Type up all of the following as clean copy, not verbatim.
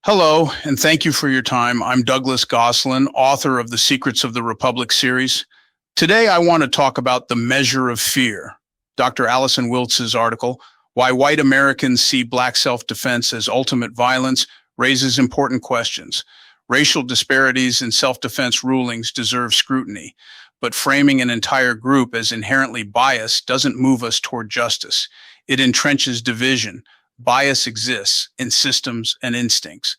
Hello, and thank you for your time. I'm Douglas Goslin, author of the Secrets of the Republic series. Today, I want to talk about the measure of fear. Dr. Allison Wiltz's article, Why White Americans See Black Self-Defense as Ultimate Violence, raises important questions. Racial disparities in self-defense rulings deserve scrutiny, but framing an entire group as inherently biased doesn't move us toward justice. It entrenches division. Bias exists in systems and instincts,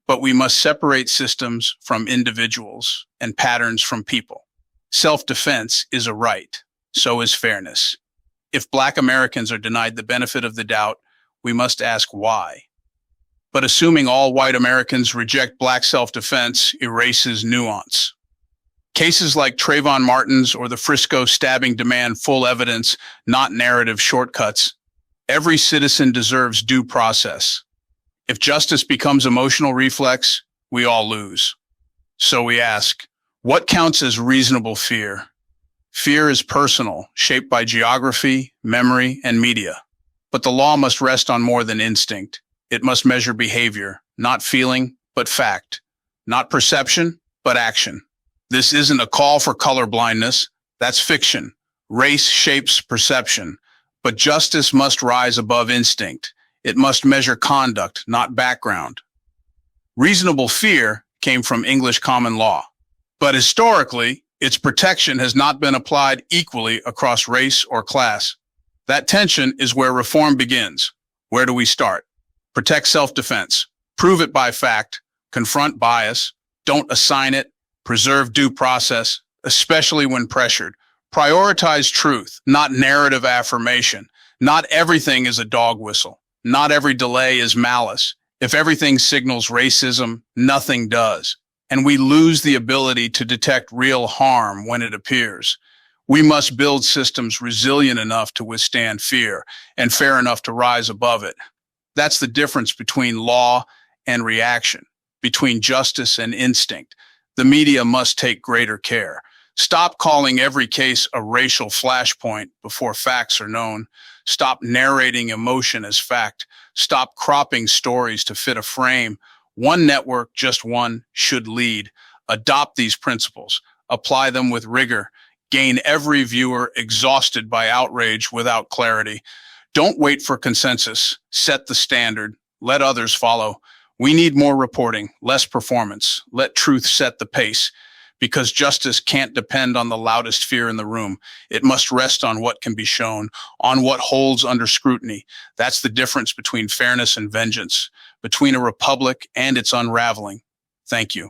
but we must separate systems from individuals and patterns from people. Self-defense is a right. So is fairness. If Black Americans are denied the benefit of the doubt, we must ask why. But assuming all white Americans reject Black self-defense erases nuance. Cases like Trayvon Martin's or the Frisco stabbing demand full evidence, not narrative shortcuts. Every citizen deserves due process. If justice becomes emotional reflex, we all lose. So we ask, what counts as reasonable fear? Fear is personal, shaped by geography, memory, and media. But the law must rest on more than instinct. It must measure behavior, not feeling, but fact. Not perception, but action. This isn't a call for colorblindness. That's fiction. Race shapes perception. But justice must rise above instinct. It must measure conduct, not background. Reasonable fear came from English common law. But historically, its protection has not been applied equally across race or class. That tension is where reform begins. Where do we start? Protect self-defense. Prove it by fact. Confront bias. Don't assign it. Preserve due process, especially when pressured. Prioritize truth, not narrative affirmation. Not everything is a dog whistle. Not every delay is malice. If everything signals racism, nothing does. And we lose the ability to detect real harm when it appears. We must build systems resilient enough to withstand fear and fair enough to rise above it. That's the difference between law and reaction, between justice and instinct. The media must take greater care. Stop calling every case a racial flashpoint before facts are known. Stop narrating emotion as fact. Stop cropping stories to fit a frame. One network, just one, should lead. Adopt these principles. Apply them with rigor. Gain every viewer exhausted by outrage without clarity. Don't wait for consensus. Set the standard. Let others follow. We need more reporting, less performance. Let truth set the pace. Because justice can't depend on the loudest fear in the room. It must rest on what can be shown, on what holds under scrutiny. That's the difference between fairness and vengeance, between a republic and its unraveling. Thank you.